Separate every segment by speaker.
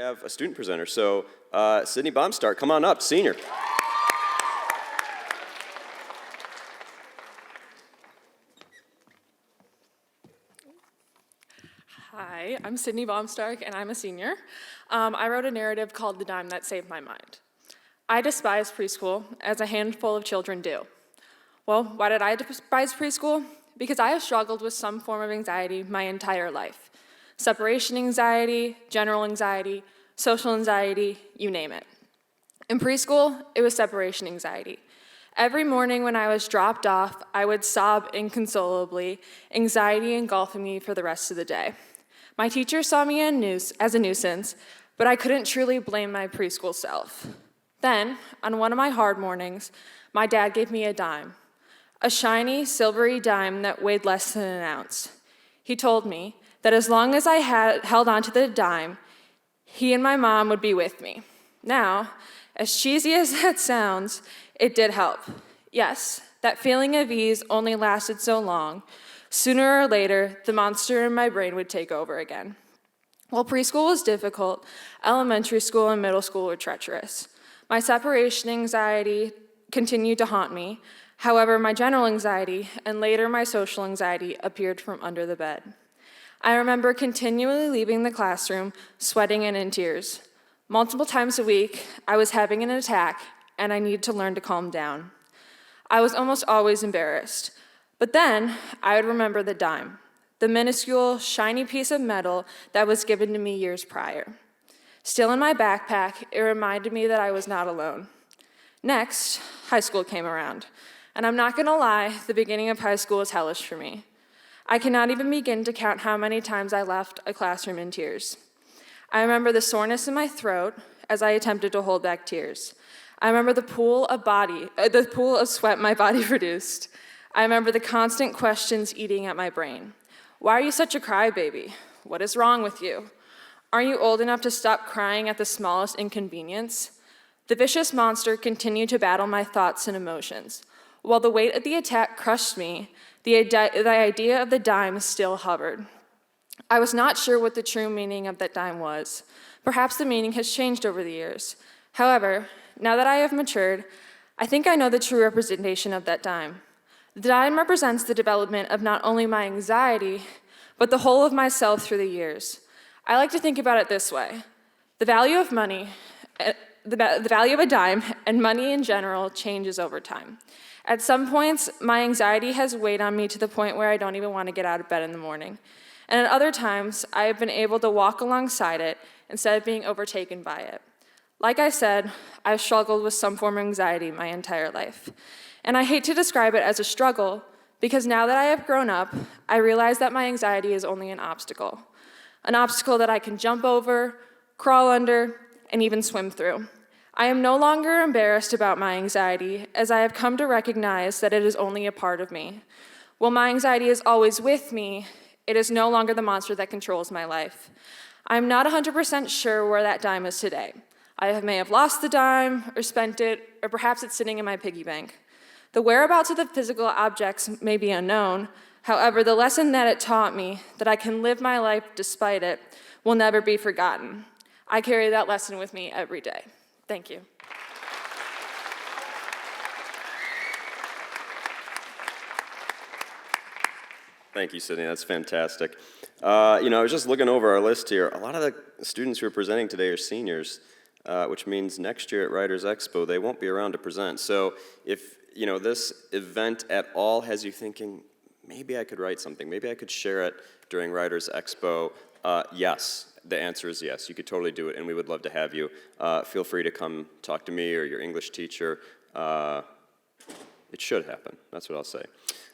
Speaker 1: have a student presenter. So Sydney Baumstark, come on up, senior.
Speaker 2: Hi, I'm Sydney Baumstark, and I'm a senior. I wrote a narrative called The Dime That Saved My Mind. I despise preschool, as a handful of children do. Well, why did I despise preschool? Because I have struggled with some form of anxiety my entire life. Separation anxiety, general anxiety, social anxiety, you name it. In preschool, it was separation anxiety. Every morning when I was dropped off, I would sob inconsolably, anxiety engulfing me for the rest of the day. My teacher saw me as a nuisance, but I couldn't truly blame my preschool self. Then, on one of my hard mornings, my dad gave me a dime, a shiny, silvery dime that weighed less than an ounce. He told me that as long as I held onto the dime, he and my mom would be with me. Now, as cheesy as that sounds, it did help. Yes, that feeling of ease only lasted so long. Sooner or later, the monster in my brain would take over again. While preschool was difficult, elementary school and middle school were treacherous. My separation anxiety continued to haunt me. However, my general anxiety and later my social anxiety appeared from under the bed. I remember continually leaving the classroom, sweating and in tears. Multiple times a week, I was having an attack, and I needed to learn to calm down. I was almost always embarrassed. But then, I would remember the dime, the minuscule, shiny piece of metal that was given to me years prior. Still in my backpack, it reminded me that I was not alone. Next, high school came around. And I'm not gonna lie, the beginning of high school was hellish for me. I cannot even begin to count how many times I left a classroom in tears. I remember the soreness in my throat as I attempted to hold back tears. I remember the pool of sweat my body produced. I remember the constant questions eating at my brain. Why are you such a crybaby? What is wrong with you? Aren't you old enough to stop crying at the smallest inconvenience? The vicious monster continued to battle my thoughts and emotions. While the weight of the attack crushed me, the idea of the dime still hovered. I was not sure what the true meaning of that dime was. Perhaps the meaning has changed over the years. However, now that I have matured, I think I know the true representation of that dime. The dime represents the development of not only my anxiety, but the whole of myself through the years. I like to think about it this way. The value of money, the value of a dime, and money in general changes over time. At some points, my anxiety has weighed on me to the point where I don't even want to get out of bed in the morning. And at other times, I have been able to walk alongside it instead of being overtaken by it. Like I said, I've struggled with some form of anxiety my entire life. And I hate to describe it as a struggle, because now that I have grown up, I realize that my anxiety is only an obstacle that I can jump over, crawl under, and even swim through. I am no longer embarrassed about my anxiety, as I have come to recognize that it is only a part of me. While my anxiety is always with me, it is no longer the monster that controls my life. I am not 100% sure where that dime is today. I may have lost the dime, or spent it, or perhaps it's sitting in my piggy bank. The whereabouts of the physical objects may be unknown. However, the lesson that it taught me, that I can live my life despite it, will never be forgotten. I carry that lesson with me every day. Thank you.
Speaker 1: Thank you, Sydney. That's fantastic. I was just looking over our list here. A lot of the students who are presenting today are seniors, which means next year at Writers Expo, they won't be around to present. So if this event at all has you thinking, maybe I could write something, maybe I could share it during Writers Expo, yes. The answer is yes. You could totally do it, and we would love to have you. Feel free to come talk to me or your English teacher. It should happen. That's what I'll say.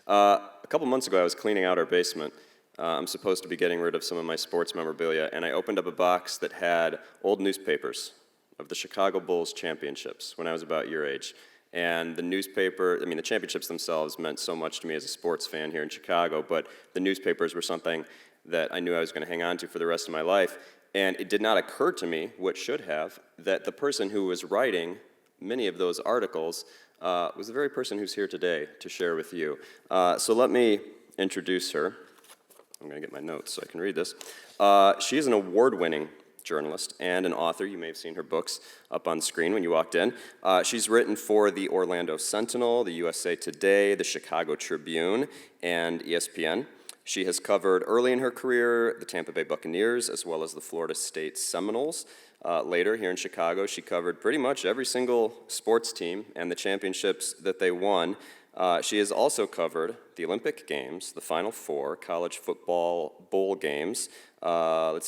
Speaker 1: A couple months ago, I was cleaning out our basement. I'm supposed to be getting rid of some of my sports memorabilia, and I opened up a box that had old newspapers of the Chicago Bulls championships when I was about your age. And the the championships themselves meant so much to me as a sports fan here in Chicago, but the newspapers were something that I knew I was going to hang on to for the rest of my life. And it did not occur to me, what should have, that the person who was writing many of those articles was the very person who's here today to share with you. So let me introduce her. I'm going to get my notes so I can read this. She is an award-winning journalist, and an author. You may have seen her books up on screen when you walked in. She's written for the Orlando Sentinel, the USA Today, the Chicago Tribune, and ESPN. She has covered early in her career the Tampa Bay Buccaneers as well as the Florida State Seminoles. Later, here in Chicago, she covered pretty much every single sports team and the championships that they won. She has also covered the Olympic Games, the Final Four, college football bowl games,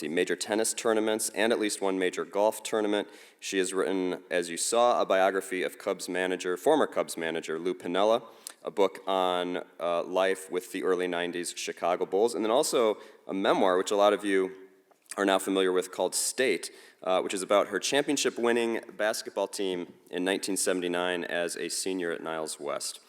Speaker 1: major tennis tournaments, and at least one major golf tournament. She has written, as you saw, a biography of former Cubs manager Lou Piniella, a book on life with the early 90s Chicago Bulls, and then also a memoir, which a lot of you are now familiar with, called State, which is about her championship-winning basketball team in 1979 as a senior at Niles West.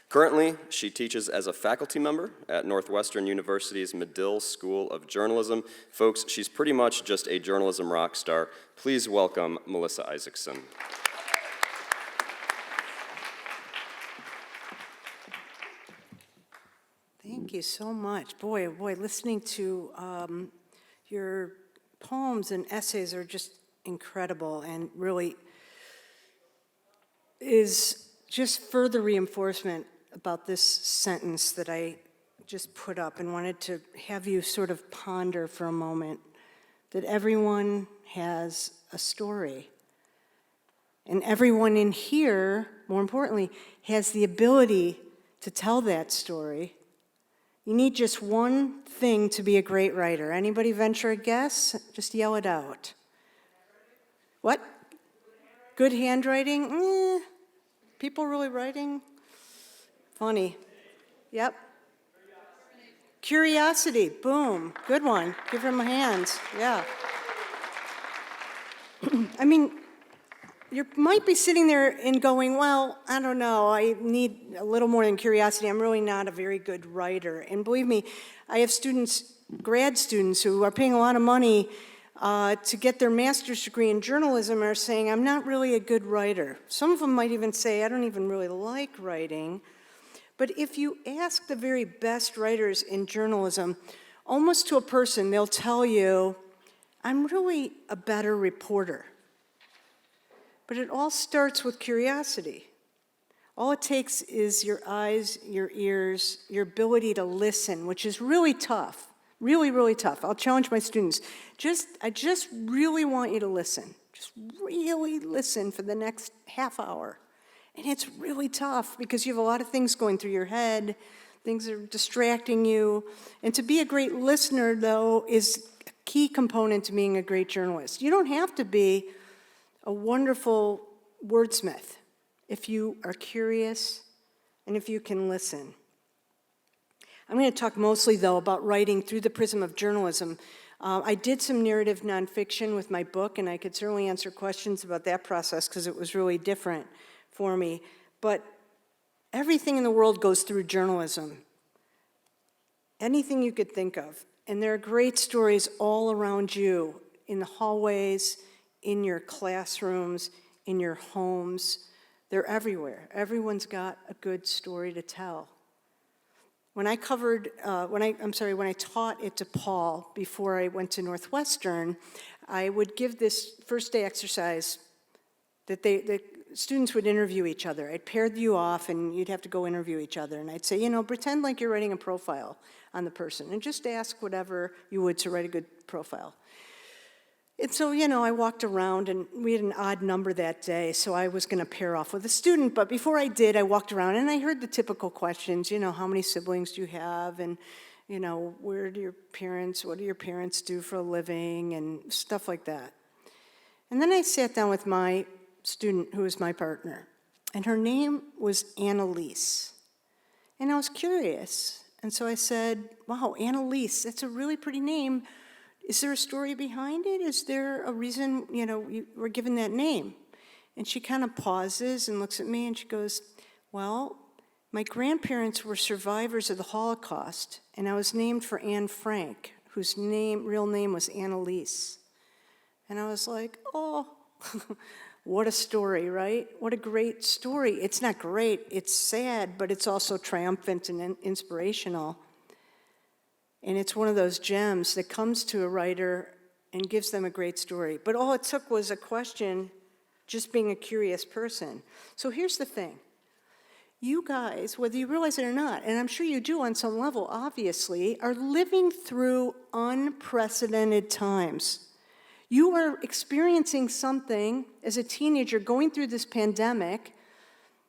Speaker 1: Currently, she teaches as a faculty member at Northwestern University's Medill School of Journalism. Folks, she's pretty much just a journalism rock star. Please welcome Melissa Isaacson.
Speaker 3: Thank you so much. Boy, listening to your poems and essays are just incredible and really is just further reinforcement about this sentence that I just put up and wanted to have you sort of ponder for a moment that everyone has a story. And everyone in here, more importantly, has the ability to tell that story. You need just one thing to be a great writer. Anybody venture a guess? Just yell it out. What? Good handwriting? People really writing? Funny. Yep. Curiosity. Boom. Good one. Give him a hand. Yeah. I mean, you might be sitting there and going, well, I don't know, I need a little more than curiosity. I'm really not a very good writer. And believe me, I have students, grad students, who are paying a lot of money to get their master's degree in journalism are saying, I'm not really a good writer. Some of them might even say, I don't even really like writing. But if you ask the very best writers in journalism, almost to a person, they'll tell you, I'm really a better reporter. But it all starts with curiosity. All it takes is your eyes, your ears, your ability to listen, which is really tough, really, really tough. I'll challenge my students. I just really want you to listen. Just really listen for the next half hour. And it's really tough because you have a lot of things going through your head, things are distracting you. And to be a great listener, though, is a key component to being a great journalist. You don't have to be a wonderful wordsmith if you are curious and if you can listen. I'm going to talk mostly, though, about writing through the prism of journalism. I did some narrative nonfiction with my book, and I could certainly answer questions about that process because it was really different for me. But everything in the world goes through journalism. Anything you could think of. And there are great stories all around you, in the hallways, in your classrooms, in your homes. They're everywhere. Everyone's got a good story to tell. When I taught it to Paul before I went to Northwestern, I would give this first day exercise that the students would interview each other. I'd pair you off and you'd have to go interview each other. And I'd say, pretend like you're writing a profile on the person and just ask whatever you would to write a good profile. And so, I walked around and we had an odd number that day, so I was going to pair off with a student. But before I did, I walked around and I heard the typical questions, how many siblings do you have? And, what do your parents do for a living? And stuff like that. And then I sat down with my student, who was my partner, and her name was Annalise. And I was curious. And so I said, wow, Annalise, that's a really pretty name. Is there a story behind it? Is there a reason, you were given that name? And she kind of pauses and looks at me and she goes, well, my grandparents were survivors of the Holocaust, and I was named for Anne Frank, whose real name was Annalise. And I was like, oh, what a story, right? What a great story. It's not great, it's sad, but it's also triumphant and inspirational. And it's one of those gems that comes to a writer and gives them a great story. But all it took was a question, just being a curious person. So here's the thing. You guys, whether you realize it or not, and I'm sure you do on some level, obviously, are living through unprecedented times. You are experiencing something as a teenager going through this pandemic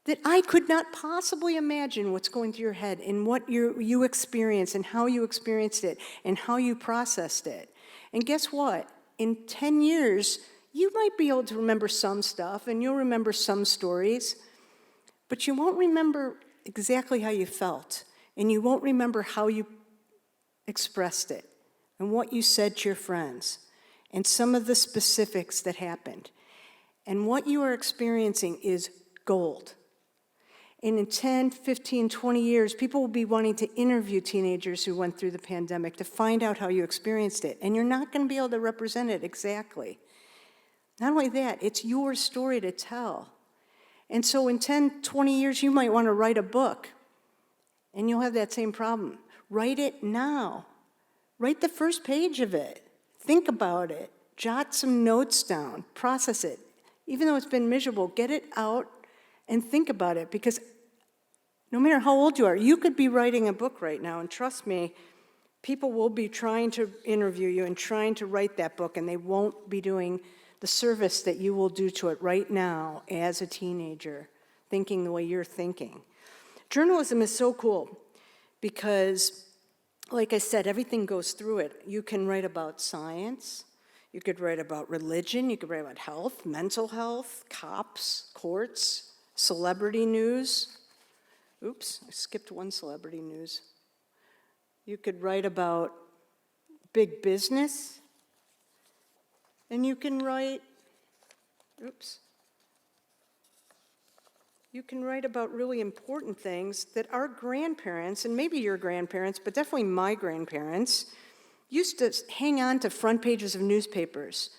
Speaker 3: that I could not possibly imagine what's going through your head and what you experienced and how you experienced it and how you processed it. And guess what? In 10 years, you might be able to remember some stuff and you'll remember some stories, but you won't remember exactly how you felt, and you won't remember how you expressed it and what you said to your friends and some of the specifics that happened. And what you are experiencing is gold. And in 10, 15, 20 years, people will be wanting to interview teenagers who went through the pandemic to find out how you experienced it. And you're not going to be able to represent it exactly. Not only that, it's your story to tell. And so in 10, 20 years, you might want to write a book, and you'll have that same problem. Write it now. Write the first page of it. Think about it. Jot some notes down. Process it. Even though it's been miserable, get it out and think about it, because no matter how old you are, you could be writing a book right now, and trust me, people will be trying to interview you and trying to write that book, and they won't be doing the service that you will do to it right now as a teenager, thinking the way you're thinking. Journalism is so cool because, like I said, everything goes through it. You can write about science, you could write about religion, you could write about health, mental health, cops, courts, celebrity news. Oops, I skipped one celebrity news. You could write about big business, and you can write, you can write about really important things that our grandparents, and maybe your grandparents, but definitely my grandparents, used to hang on to front pages of newspapers.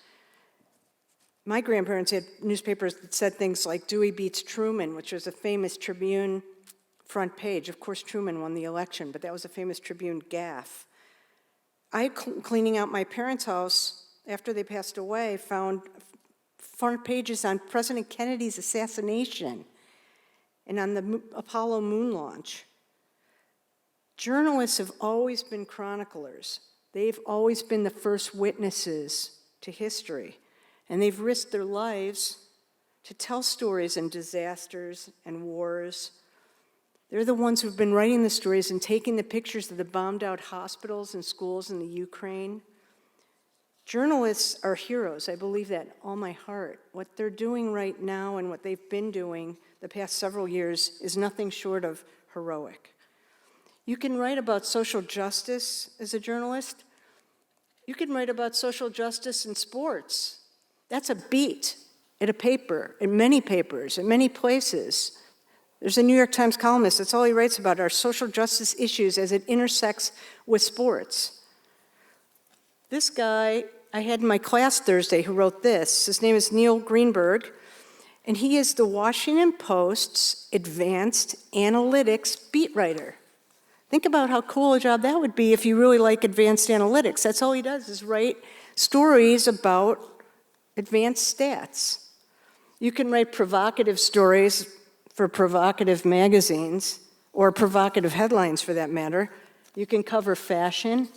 Speaker 3: My grandparents had newspapers that said things like Dewey beats Truman, which was a famous Tribune front page. Of course, Truman won the election, but that was a famous Tribune gaffe. Cleaning out my parents' house after they passed away, found front pages on President Kennedy's assassination and on the Apollo moon launch. Journalists have always been chroniclers. They've always been the first witnesses to history, and they've risked their lives to tell stories in disasters and wars. They're the ones who've been writing the stories and taking the pictures of the bombed out hospitals and schools in the Ukraine. Journalists are heroes. I believe that in all my heart. What they're doing right now and what they've been doing the past several years is nothing short of heroic. You can write about social justice as a journalist. You can write about social justice in sports. That's a beat at a paper, in many papers, in many places. There's a New York Times columnist, that's all he writes about, are social justice issues as it intersects with sports. This guy I had in my class Thursday who wrote this, his name is Neil Greenberg, and he is the Washington Post's advanced analytics beat writer. Think about how cool a job that would be if you really like advanced analytics. That's all he does is write stories about advanced stats. You can write provocative stories for provocative magazines, or provocative headlines for that matter. You can cover fashion.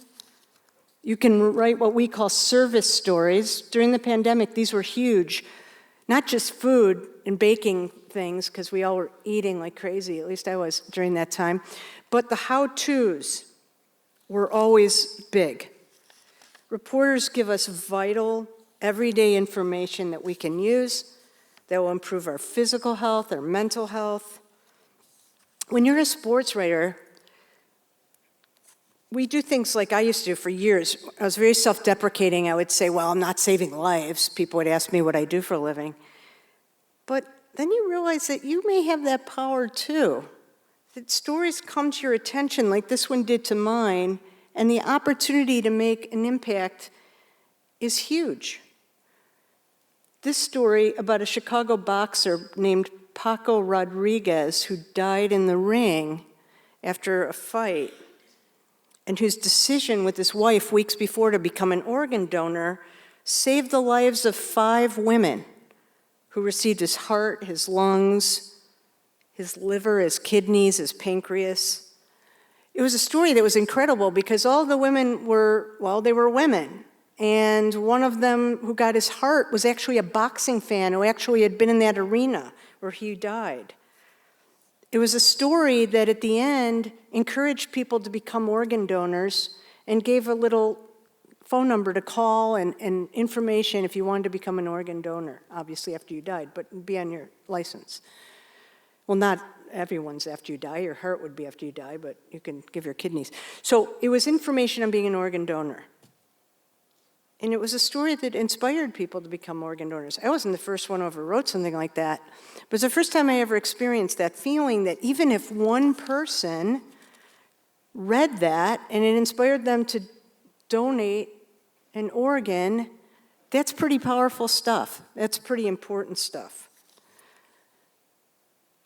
Speaker 3: You can write what we call service stories. During the pandemic, these were huge. Not just food and baking things, because we all were eating like crazy, at least I was during that time, but the how-tos were always big. Reporters give us vital, everyday information that we can use that will improve our physical health, our mental health. When you're a sports writer, we do things like I used to do for years. I was very self-deprecating. I would say, well, I'm not saving lives. People would ask me what I do for a living. But then you realize that you may have that power too. That stories come to your attention like this one did to mine, and the opportunity to make an impact is huge. This story about a Chicago boxer named Paco Rodriguez who died in the ring after a fight, and whose decision with his wife weeks before to become an organ donor saved the lives of 5 women who received his heart, his lungs, his liver, his kidneys, his pancreas. It was a story that was incredible because all the women were, well, they were women. And one of them who got his heart was actually a boxing fan who actually had been in that arena where he died. It was a story that at the end encouraged people to become organ donors and gave a little phone number to call and information if you wanted to become an organ donor, obviously after you died, but be on your license. Well, not everyone's after you die. Your heart would be after you die, but you can give your kidneys. So it was information on being an organ donor. And it was a story that inspired people to become organ donors. I wasn't the first one who ever wrote something like that, but it was the first time I ever experienced that feeling that even if one person read that and it inspired them to donate an organ, that's pretty powerful stuff. That's pretty important stuff.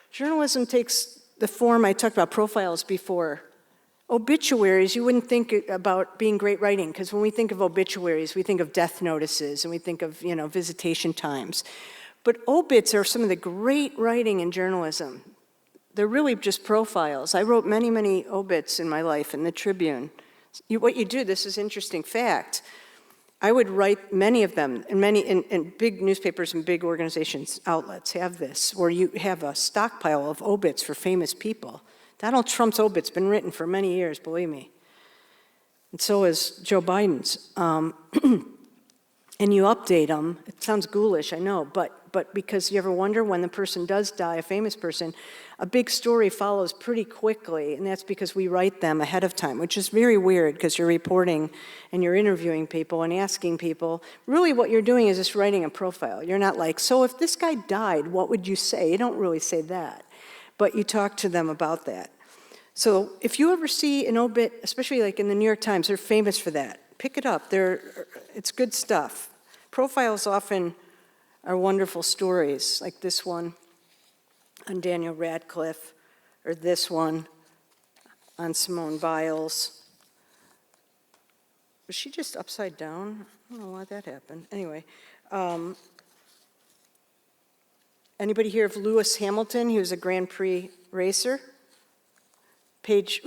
Speaker 3: Journalism takes the form I talked about, profiles before. Obituaries, you wouldn't think about being great writing, because when we think of obituaries, we think of death notices, and we think of, visitation times. But obits are some of the great writing in journalism. They're really just profiles. I wrote many, many obits in my life in the Tribune. What you do, this is an interesting fact, I would write many of them, and many in big newspapers and big organizations, outlets have this, where you have a stockpile of obits for famous people. Donald Trump's obit's been written for many years, believe me. And so is Joe Biden's. And you update them. It sounds ghoulish, I know, but because you ever wonder when the person does die, a famous person, a big story follows pretty quickly, and that's because we write them ahead of time, which is very weird because you're reporting and you're interviewing people and asking people. Really what you're doing is just writing a profile. You're not like, so if this guy died, what would you say? You don't really say that, but you talk to them about that. So if you ever see an obit, especially like in the New York Times, they're famous for that. Pick it up. It's good stuff. Profiles often are wonderful stories, like this one on Daniel Radcliffe, or this one on Simone Biles. Was she just upside down? I don't know why that happened. Anyway, anybody hear of Lewis Hamilton? He was a Grand Prix racer. Paige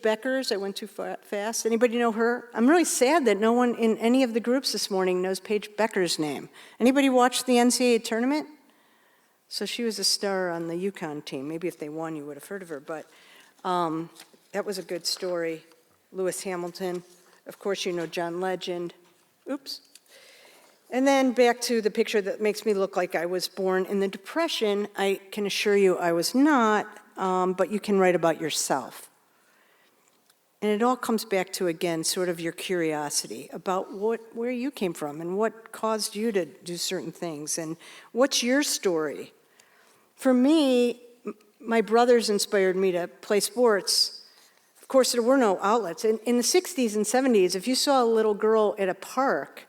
Speaker 3: Beckers, I went too fast. Anybody know her? I'm really sad that no one in any of the groups this morning knows Paige Beckers' name. Anybody watch the NCAA tournament? So she was a star on the UConn team. Maybe if they won, you would have heard of her, but that was a good story. Lewis Hamilton. Of course, you know John Legend. And then back to the picture that makes me look like I was born in the Depression. I can assure you I was not, but you can write about yourself. And it all comes back to, again, sort of your curiosity about where you came from and what caused you to do certain things and what's your story. For me, my brothers inspired me to play sports. Of course, there were no outlets. In the 60s and 70s, if you saw a little girl at a park,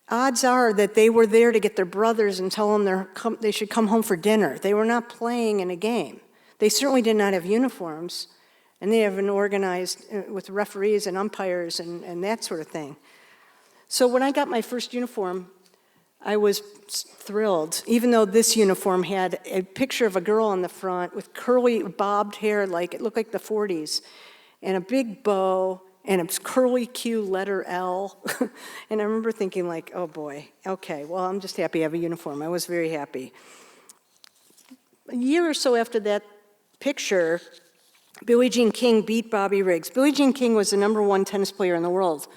Speaker 3: odds are that they were there to get their brothers and tell them they should come home for dinner. They were not playing in a game. They certainly did not have uniforms. And they have been organized with referees and umpires and that sort of thing. So when I got my first uniform, I was thrilled, even though this uniform had a picture of a girl on the front with curly bobbed hair, like it looked like the 40s, and a big bow, and a curly Q letter L. And I remember thinking like, oh boy, okay, well, I'm just happy I have a uniform. I was very happy. A year or so after that picture, Billie Jean King beat Bobby Riggs. Billie Jean King was the #1 tennis player in the world.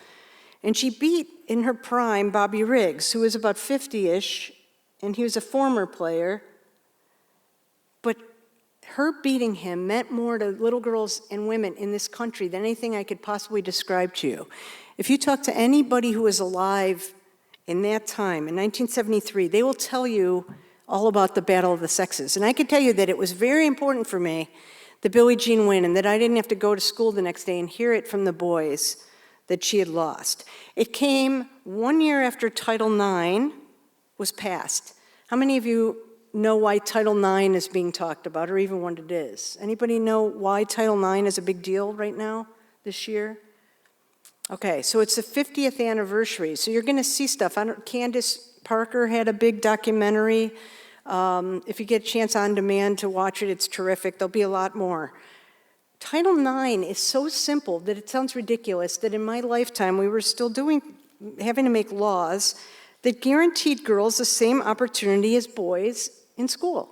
Speaker 3: And she beat, in her prime, Bobby Riggs, who was about 50-ish, and he was a former player. But her beating him meant more to little girls and women in this country than anything I could possibly describe to you. If you talk to anybody who was alive in that time, in 1973, they will tell you all about the battle of the sexes. And I can tell you that it was very important for me that Billie Jean win, and that I didn't have to go to school the next day and hear it from the boys that she had lost. It came 1 year after Title IX was passed. How many of you know why Title IX is being talked about, or even what it is? Anybody know why Title IX is a big deal right now, this year? Okay, so it's the 50th anniversary, so you're gonna see stuff. Candace Parker had a big documentary. If you get a chance on demand to watch it, it's terrific. There'll be a lot more. Title IX is so simple that it sounds ridiculous that in my lifetime we were still having to make laws that guaranteed girls the same opportunity as boys in school,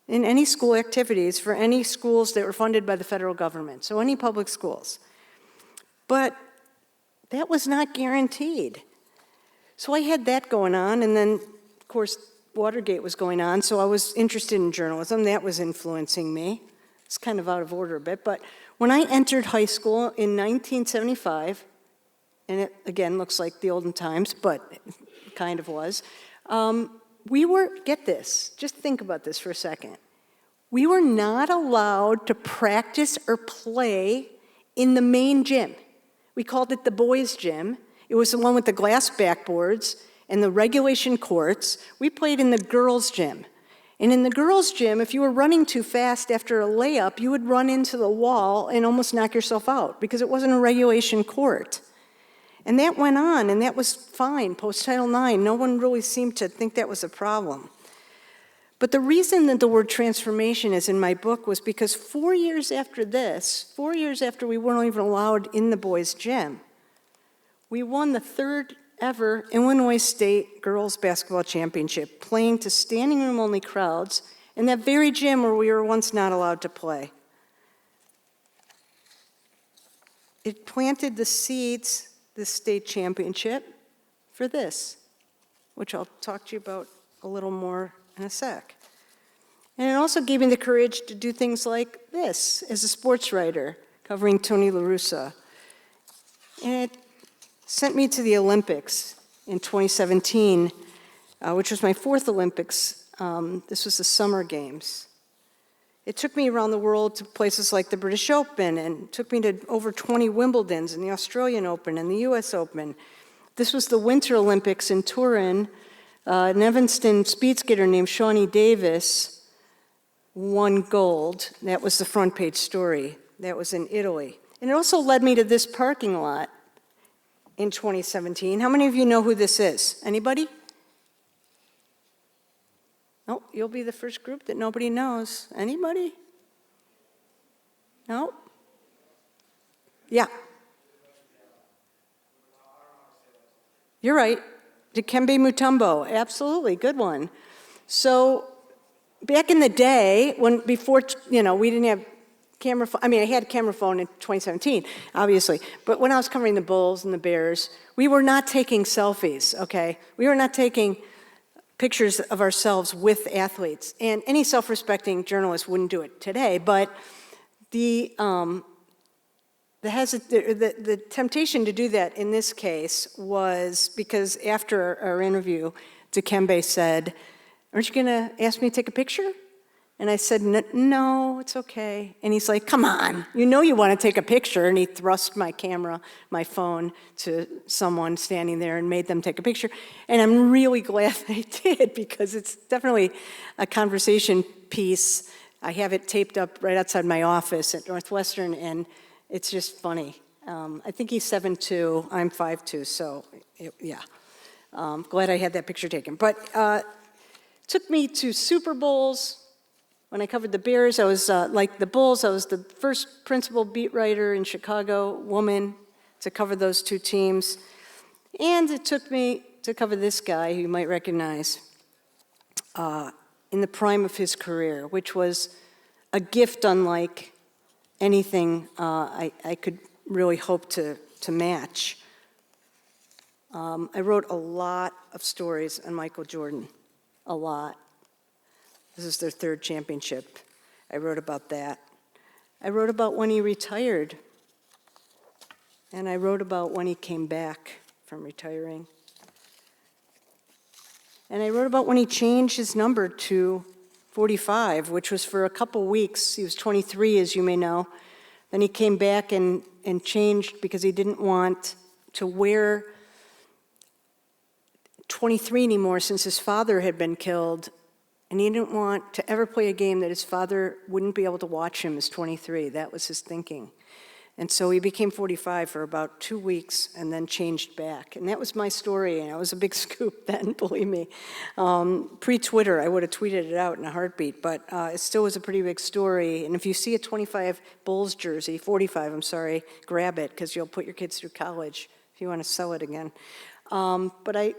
Speaker 3: in any school activities for any schools that were funded by the federal government, so any public schools. But that was not guaranteed. So I had that going on, and then, of course, Watergate was going on, so I was interested in journalism. That was influencing me. It's kind of out of order a bit, but when I entered high school in 1975, and it, again, looks like the olden times, but it kind of was, we were, get this, just think about this for a second. We were not allowed to practice or play in the main gym. We called it the boys' gym. It was the one with the glass backboards and the regulation courts. We played in the girls' gym. And in the girls' gym, if you were running too fast after a layup, you would run into the wall and almost knock yourself out because it wasn't a regulation court. And that went on, and that was fine, post-Title IX. No one really seemed to think that was a problem. But the reason that the word transformation is in my book was because 4 years after this, 4 years after we weren't even allowed in the boys' gym, we won the third ever Illinois State Girls Basketball Championship, playing to standing room only crowds in that very gym where we were once not allowed to play. It planted the seeds, this state championship, for this, which I'll talk to you about a little more in a sec. And it also gave me the courage to do things like this as a sports writer, covering Tony La Russa. And it sent me to the Olympics in 2017, which was my fourth Olympics. This was the Summer Games. It took me around the world to places like the British Open, and took me to over 20 Wimbledons and the Australian Open and the US Open. This was the Winter Olympics in Turin. An Evanston speed skater named Shawnee Davis won gold. That was the front page story. That was in Italy. And it also led me to this parking lot in 2017. How many of you know who this is? Anybody? No, you'll be the first group that nobody knows. Anybody? No? Yeah. You're right. Dikembe Mutombo, absolutely, good one. So back in the day, before, we didn't have camera phone. I mean, I had a camera phone in 2017, obviously. But when I was covering the Bulls and the Bears, we were not taking selfies, okay? We were not taking pictures of ourselves with athletes. And any self-respecting journalist wouldn't do it today. But the temptation to do that in this case was because after our interview, Dikembe said, "Aren't you going to ask me to take a picture?" And I said, "No, it's okay." And he's like, "Come on, you know you want to take a picture." And he thrust my camera, my phone, to someone standing there and made them take a picture. And I'm really glad they did, because it's definitely a conversation piece. I have it taped up right outside my office at Northwestern, and it's just funny. I think he's 7'2", I'm 5'2", so yeah. Glad I had that picture taken. But took me to Super Bowls. When I covered the Bears, I was, like the Bulls, I was the first principal beat writer in Chicago, woman, to cover those two teams. And it took me to cover this guy who you might recognize in the prime of his career, which was a gift unlike anything I could really hope to match. I wrote a lot of stories on Michael Jordan, a lot. This is their third championship. I wrote about that. I wrote about when he retired, and I wrote about when he came back from retiring. And I wrote about when he changed his number to 45, which was for a couple weeks. He was 23, as you may know. Then he came back and changed because he didn't want to wear 23 anymore since his father had been killed. And he didn't want to ever play a game that his father wouldn't be able to watch him as 23. That was his thinking. And so he became 45 for about 2 weeks and then changed back. And that was my story, and it was a big scoop then, believe me. Pre-Twitter, I would have tweeted it out in a heartbeat, but it still was a pretty big story. And if you see a 25 Bulls jersey, 45, I'm sorry, grab it, because you'll put your kids through college if you want to sell it again. But I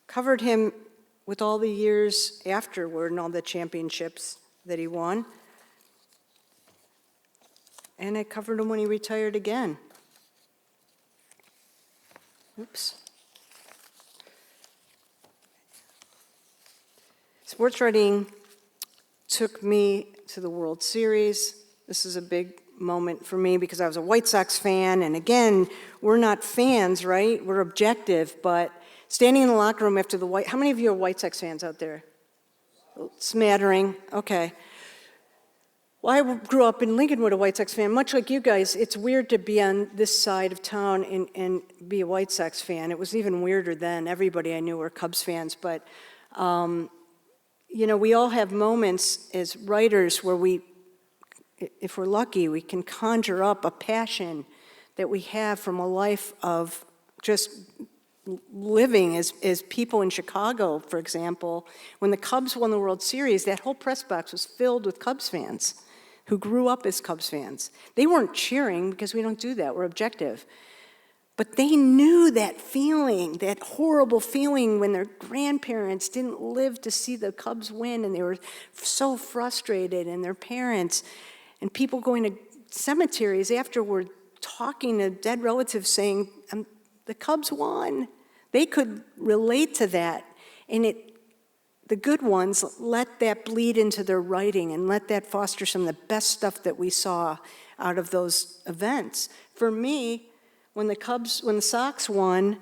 Speaker 3: covered him with all the years afterward and all the championships that he won. And I covered him when he retired again. Oops. Sports writing took me to the World Series. This is a big moment for me because I was a White Sox fan, and again, we're not fans, right? We're objective, but standing in the locker room after how many of you are White Sox fans out there? Smattering, okay. Well, I grew up in Lincolnwood, a White Sox fan. Much like you guys, it's weird to be on this side of town and be a White Sox fan. It was even weirder then. Everybody I knew were Cubs fans. But, you know, we all have moments as writers where if we're lucky, we can conjure up a passion that we have from a life of just living as people in Chicago, for example. When the Cubs won the World Series, that whole press box was filled with Cubs fans who grew up as Cubs fans. They weren't cheering because we don't do that, we're objective. But they knew that feeling, that horrible feeling when their grandparents didn't live to see the Cubs win and they were so frustrated, and their parents and people going to cemeteries afterward talking to dead relatives saying, the Cubs won. They could relate to that, and the good ones let that bleed into their writing and let that foster some of the best stuff that we saw out of those events. For me, when the Sox won,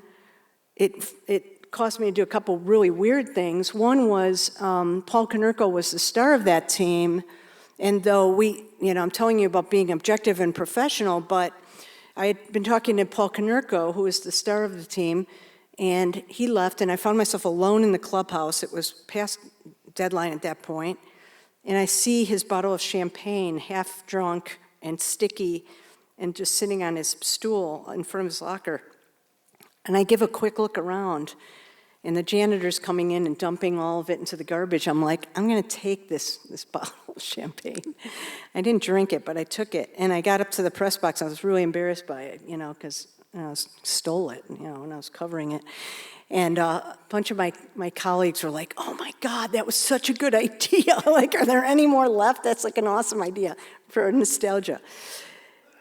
Speaker 3: it caused me to do a couple really weird things. One was Paul Konerko was the star of that team, and though I'm telling you about being objective and professional, but I had been talking to Paul Konerko, who was the star of the team, and he left, and I found myself alone in the clubhouse. It was past deadline at that point, and I see his bottle of champagne, half drunk and sticky, and just sitting on his stool in front of his locker. And I give a quick look around, and the janitor's coming in and dumping all of it into the garbage. I'm like, I'm gonna take this bottle of champagne. I didn't drink it, but I took it, and I got up to the press box. I was really embarrassed by it, because I stole it, when I was covering it. And a bunch of my colleagues were like, oh my God, that was such a good idea. Like, are there any more left? That's like an awesome idea for nostalgia.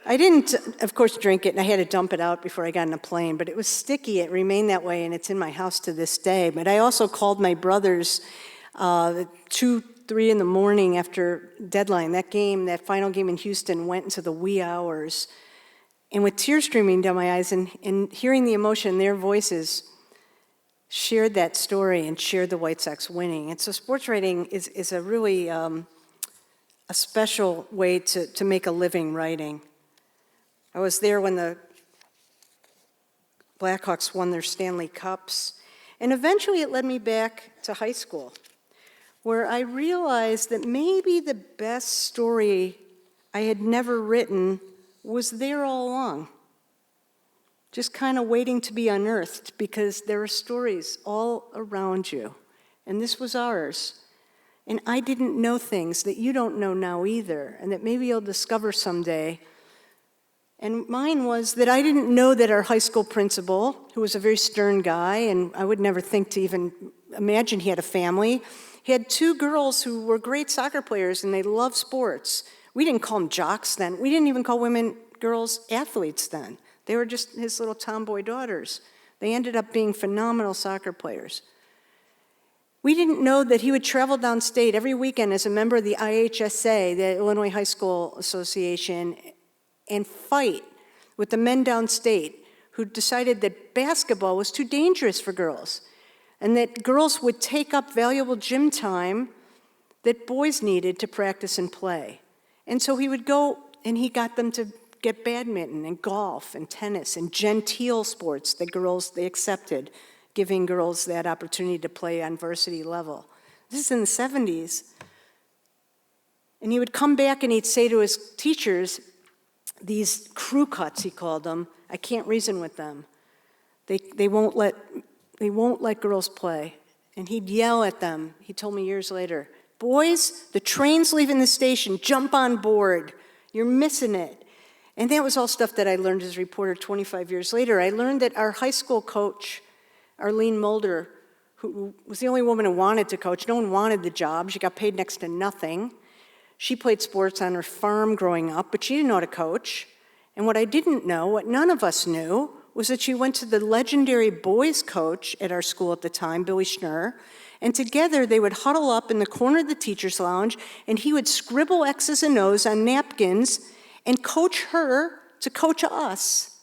Speaker 3: I didn't, of course, drink it, and I had to dump it out before I got on a plane, but it was sticky. It remained that way, and it's in my house to this day. But I also called my brothers 2, 3 in the morning after deadline. That final game in Houston went into the wee hours. And with tears streaming down my eyes and hearing the emotion in their voices, shared that story and shared the White Sox winning. And so sports writing is a really a special way to make a living writing. I was there when the Blackhawks won their Stanley Cups, and eventually it led me back to high school, where I realized that maybe the best story I had never written was there all along, just kind of waiting to be unearthed, because there are stories all around you, and this was ours. And I didn't know things that you don't know now either, and that maybe you'll discover someday. And mine was that I didn't know that our high school principal, who was a very stern guy, and I would never think to even imagine he had a family, he had 2 girls who were great soccer players, and they loved sports. We didn't call them jocks then. We didn't even call girls athletes then. They were just his little tomboy daughters. They ended up being phenomenal soccer players. We didn't know that he would travel downstate every weekend as a member of the IHSA, the Illinois High School Association, and fight with the men downstate who decided that basketball was too dangerous for girls, and that girls would take up valuable gym time that boys needed to practice and play. And so he would go, and he got them to get badminton and golf and tennis and genteel sports that they accepted, giving girls that opportunity to play on varsity level. This is in the 70s. And he would come back and he'd say to his teachers, these crew cuts, he called them. I can't reason with them. They won't let girls play. And he'd yell at them. He told me years later, boys, the train's leaving the station, jump on board. You're missing it. And that was all stuff that I learned as a reporter 25 years later. I learned that our high school coach, Arlene Mulder, who was the only woman who wanted to coach, no one wanted the job, she got paid next to nothing. She played sports on her farm growing up, but she didn't know how to coach. And what I didn't know, what none of us knew, was that she went to the legendary boys coach at our school at the time, Billy Schnurr, and together they would huddle up in the corner of the teacher's lounge, and he would scribble X's and O's on napkins and coach her to coach us.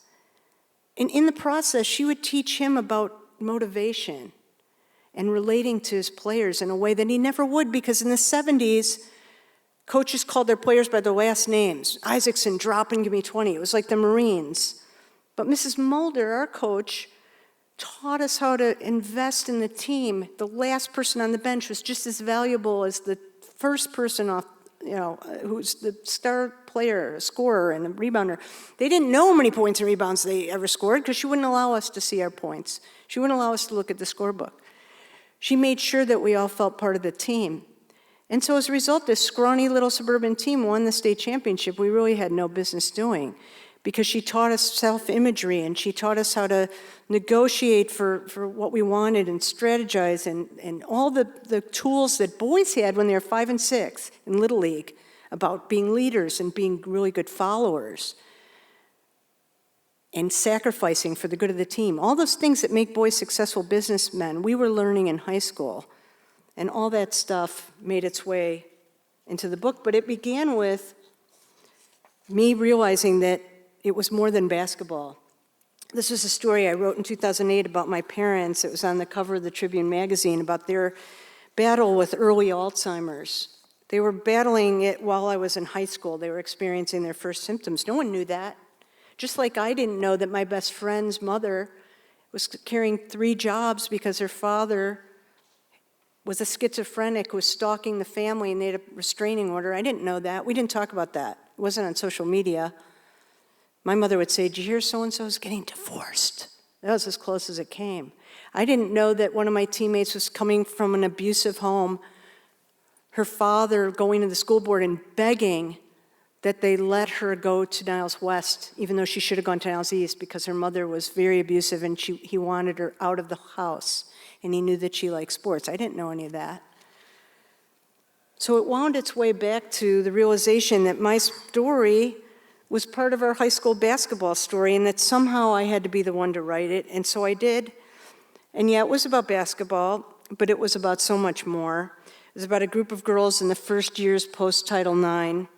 Speaker 3: And in the process, she would teach him about motivation and relating to his players in a way that he never would, because in the 70s, coaches called their players by their last names. Isaacson, drop and give me 20. It was like the Marines. But Mrs. Mulder, our coach, taught us how to invest in the team. The last person on the bench was just as valuable as the first person off, who's the star player, a scorer, and a rebounder. They didn't know how many points and rebounds they ever scored because she wouldn't allow us to see our points. She wouldn't allow us to look at the scorebook. She made sure that we all felt part of the team. And so as a result, this scrawny little suburban team won the state championship we really had no business doing, because she taught us self-imagery and she taught us how to negotiate for what we wanted and strategize and all the tools that boys had when they were 5 and 6 in Little League about being leaders and being really good followers and sacrificing for the good of the team. All those things that make boys successful businessmen, we were learning in high school. And all that stuff made its way into the book, but it began with me realizing that it was more than basketball. This was a story I wrote in 2008 about my parents. It was on the cover of the Tribune magazine about their battle with early Alzheimer's. They were battling it while I was in high school. They were experiencing their first symptoms. No one knew that. Just like I didn't know that my best friend's mother was carrying 3 jobs because her father was a schizophrenic who was stalking the family and they had a restraining order. I didn't know that. We didn't talk about that. It wasn't on social media. My mother would say, "Did you hear so-and-so is getting divorced?" That was as close as it came. I didn't know that one of my teammates was coming from an abusive home, her father going to the school board and begging that they let her go to Niles West, even though she should have gone to Niles East because her mother was very abusive and he wanted her out of the house. And he knew that she liked sports. I didn't know any of that. So it wound its way back to the realization that my story was part of our high school basketball story and that somehow I had to be the one to write it, and so I did. And yeah, it was about basketball, but it was about so much more. It was about a group of girls in the first years post-Title IX,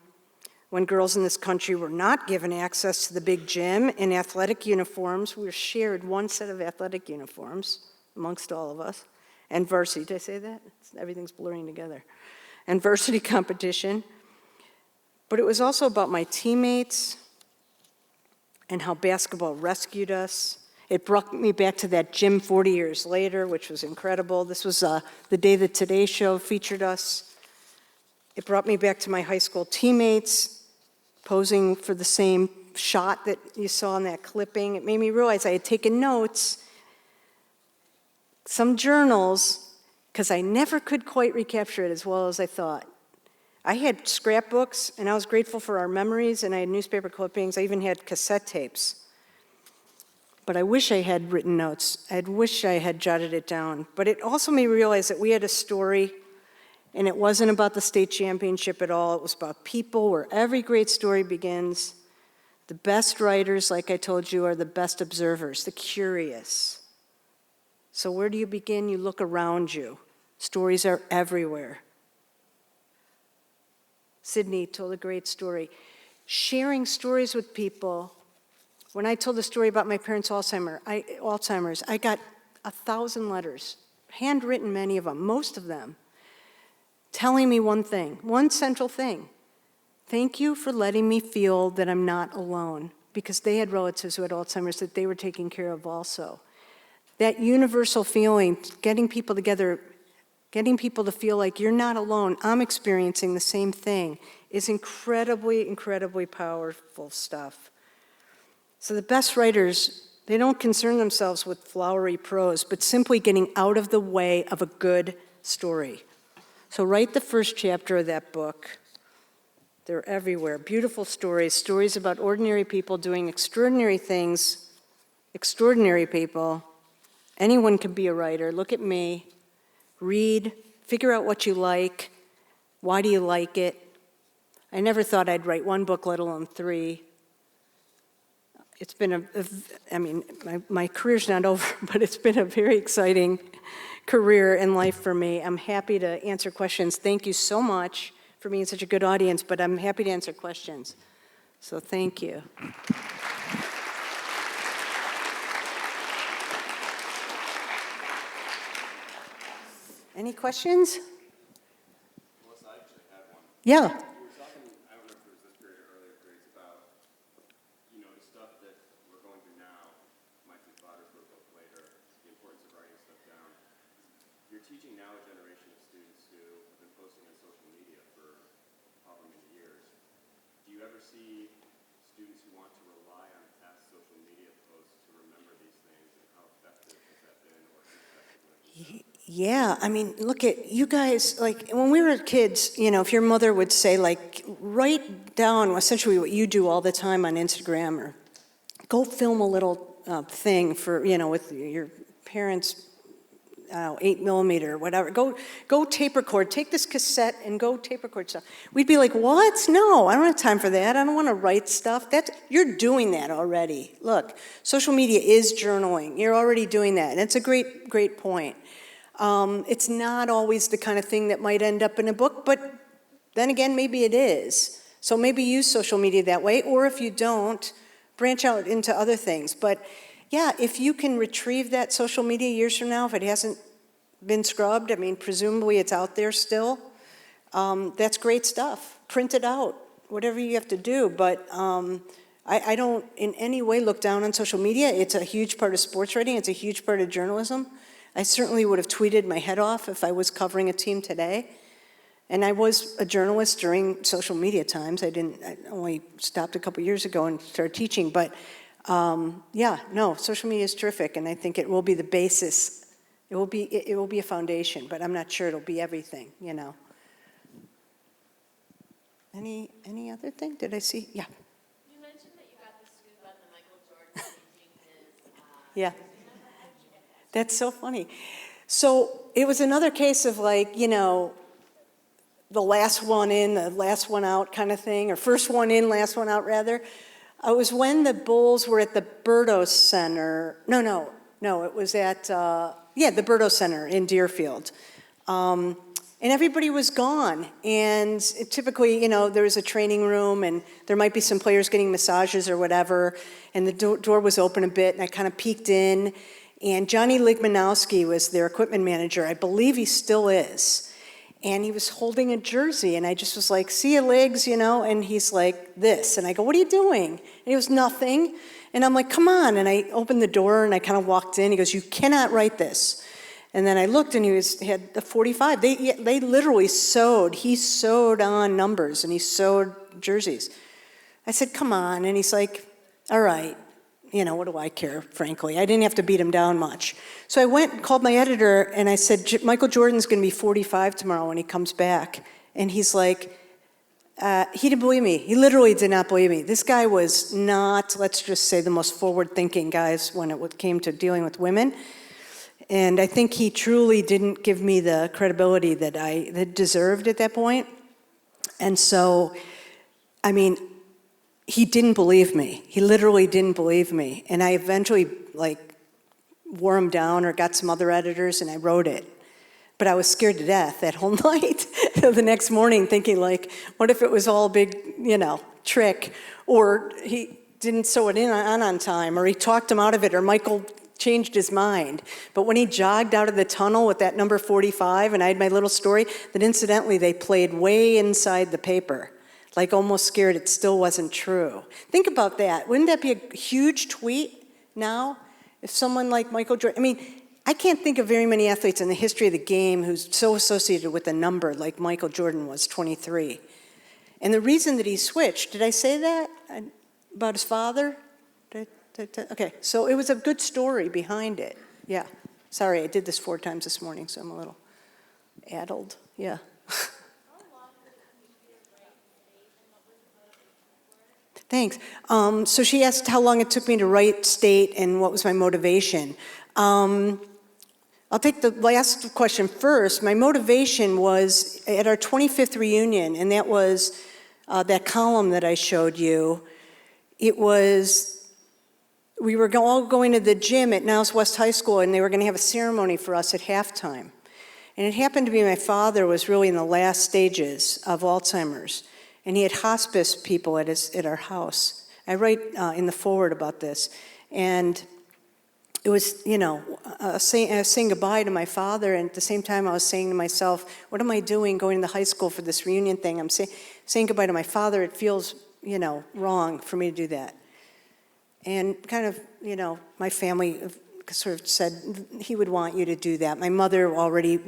Speaker 3: when girls in this country were not given access to the big gym and athletic uniforms. We were shared one set of athletic uniforms amongst all of us, and varsity, did I say that? Everything's blurring together. And varsity competition. But it was also about my teammates and how basketball rescued us. It brought me back to that gym 40 years later, which was incredible. This was the day the Today Show featured us. It brought me back to my high school teammates posing for the same shot that you saw in that clipping. It made me realize I had taken notes, some journals, because I never could quite recapture it as well as I thought. I had scrapbooks, and I was grateful for our memories, and I had newspaper clippings. I even had cassette tapes. But I wish I had written notes. I wish I had jotted it down. But it also made me realize that we had a story, and it wasn't about the state championship at all. It was about people, where every great story begins. The best writers, like I told you, are the best observers, the curious. So where do you begin? You look around you. Stories are everywhere. Sydney told a great story. Sharing stories with people. When I told the story about my parents' Alzheimer's, I got 1,000 letters, handwritten, many of them, most of them, telling me one thing, one central thing. Thank you for letting me feel that I'm not alone, because they had relatives who had Alzheimer's that they were taking care of also. That universal feeling, getting people together, Getting people to feel like you're not alone, I'm experiencing the same thing, is incredibly, incredibly powerful stuff. So the best writers, they don't concern themselves with flowery prose, but simply getting out of the way of a good story. So write the first chapter of that book. They're everywhere. Beautiful stories, stories about ordinary people doing extraordinary things, extraordinary people. Anyone can be a writer. Look at me. Read, figure out what you like. Why do you like it? I never thought I'd write one book, let alone 3. It's been my career's not over, but it's been a very exciting career in life for me. I'm happy to answer questions. Thank you so much for being such a good audience, but I'm happy to answer questions. So thank you. Any questions?
Speaker 1: Melissa, I actually had one.
Speaker 3: Yeah.
Speaker 1: You were talking, I don't know if it was this period or earlier periods, about, the stuff that we're going through now might be fodder for a book later, the importance of writing stuff down. You're teaching now a generation of students who have been posting on social media for however many years. Do you ever see students who want to rely on past social media posts to remember these things, and how effective has that been, or ineffective?
Speaker 3: Yeah, I mean, look at you guys, like when we were kids, if your mother would say, like, write down essentially what you do all the time on Instagram, or go film a little thing for, with your parents' 8mm or whatever. Go tape record. Take this cassette and go tape record stuff. We'd be like, what? No, I don't have time for that. I don't want to write stuff. You're doing that already. Look, social media is journaling. You're already doing that, and it's a great, great point. It's not always the kind of thing that might end up in a book, but then again, maybe it is. So maybe use social media that way, or if you don't, branch out into other things. But yeah, if you can retrieve that social media years from now, if it hasn't been scrubbed, I mean, presumably it's out there still, that's great stuff. Print it out, whatever you have to do. But I don't in any way look down on social media. It's a huge part of sports writing. It's a huge part of journalism. I certainly would have tweeted my head off if I was covering a team today. And I was a journalist during social media times. I only stopped a couple years ago and started teaching. But social media is terrific, and I think it will be the basis. It will be a foundation, but I'm not sure it'll be everything, Any other thing? Did I see? Yeah.
Speaker 4: You mentioned that you got the scoop on the Michael Jordan painting his.
Speaker 3: Yeah. That's so funny. So it was another case of the last one in, the last one out kind of thing, or first one in, last one out rather. It was when the Bulls were at the Berto Center. No, it was at, the Berto Center in Deerfield. And everybody was gone. And typically, there was a training room, and there might be some players getting massages or whatever, and the door was open a bit, and I kind of peeked in. And Johnny Ligmanowski was their equipment manager. I believe he still is. And he was holding a jersey, and I just was like, see you, Ligs, and he's like, this. And I go, what are you doing? And he goes, nothing. And I'm like, come on. And I opened the door, and I kind of walked in. He goes, you cannot write this. And then I looked, and he had the 45. They literally sewed. He sewed on numbers, and he sewed jerseys. I said, come on. And he's like, all right. What do I care, frankly? I didn't have to beat him down much. So I went and called my editor, and I said, Michael Jordan's going to be 45 tomorrow when he comes back. And he's like, he didn't believe me. He literally did not believe me. This guy was not, let's just say, the most forward-thinking guys when it came to dealing with women. And I think he truly didn't give me the credibility that I deserved at that point. And so, he didn't believe me. He literally didn't believe me. And I eventually, wore him down or got some other editors, and I wrote it. But I was scared to death that whole night. The next morning thinking, what if it was all a big, trick? Or he didn't sew it in on time, or he talked him out of it, or Michael changed his mind. But when he jogged out of the tunnel with that number 45, and I had my little story, that incidentally they played way inside the paper. Almost scared it still wasn't true. Think about that. Wouldn't that be a huge tweet now? If someone like Michael Jordan, I can't think of very many athletes in the history of the game who's so associated with a number like Michael Jordan was, 23. And the reason that he switched, did I say that about his father? Okay, so it was a good story behind it. Yeah. Sorry, I did this 4 times this morning, so I'm a little addled. Yeah. Thanks. So she asked how long it took me to write state and what was my motivation. I'll take the last question first. My motivation was at our 25th reunion, and that was that column that I showed you. It was, we were all going to the gym at Niles West High School, and they were going to have a ceremony for us at halftime. And it happened to be my father was really in the last stages of Alzheimer's, and he had hospice people at our house. I write in the foreword about this. And it was, I was saying goodbye to my father, and at the same time I was saying to myself, what am I doing going to the high school for this reunion thing? I'm saying goodbye to my father. It feels, wrong for me to do that. And kind of, my family sort of said he would want you to do that. My mother already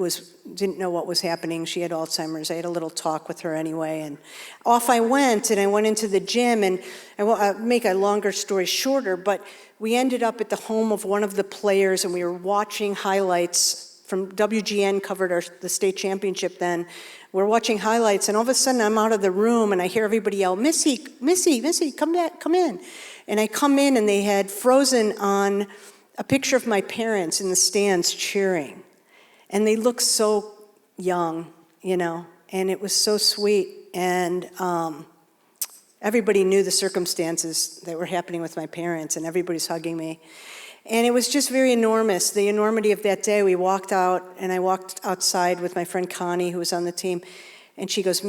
Speaker 3: didn't know what was happening. She had Alzheimer's. I had a little talk with her anyway, and off I went, and I went into the gym, and I'll make a longer story shorter, but we ended up at the home of one of the players, and we were watching highlights from WGN covered the state championship then. We're watching highlights, and all of a sudden I'm out of the room, and I hear everybody yell, Missy, Missy, Missy, come back, come in. And I come in, and they had frozen on a picture of my parents in the stands cheering. And they looked so young, and it was so sweet. And everybody knew the circumstances that were happening with my parents, and everybody's hugging me. And it was just very enormous, the enormity of that day. We walked out, and I walked outside with my friend Connie, who was on the team, and she goes,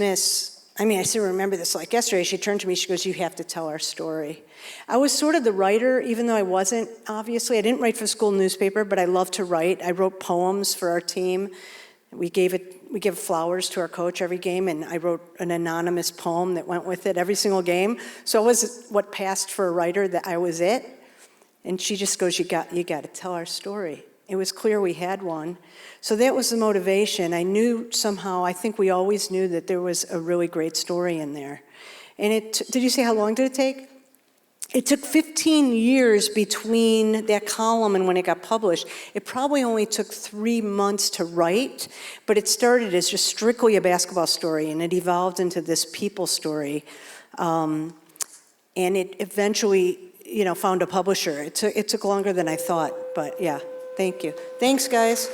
Speaker 3: I still remember this like yesterday. She turned to me, she goes, you have to tell our story. I was sort of the writer, even though I wasn't, obviously. I didn't write for the school newspaper, but I loved to write. I wrote poems for our team. We give flowers to our coach every game, and I wrote an anonymous poem that went with it every single game. So it was what passed for a writer, that I was it. And she just goes, you got to tell our story. It was clear we had one. So that was the motivation. I knew somehow, I think we always knew that there was a really great story in there. And did you say how long did it take? It took 15 years between that column and when it got published. It probably only took 3 months to write, but it started as just strictly a basketball story, and it evolved into this people story. And it eventually, found a publisher. It took longer than I thought, but yeah, thank you. Thanks, guys.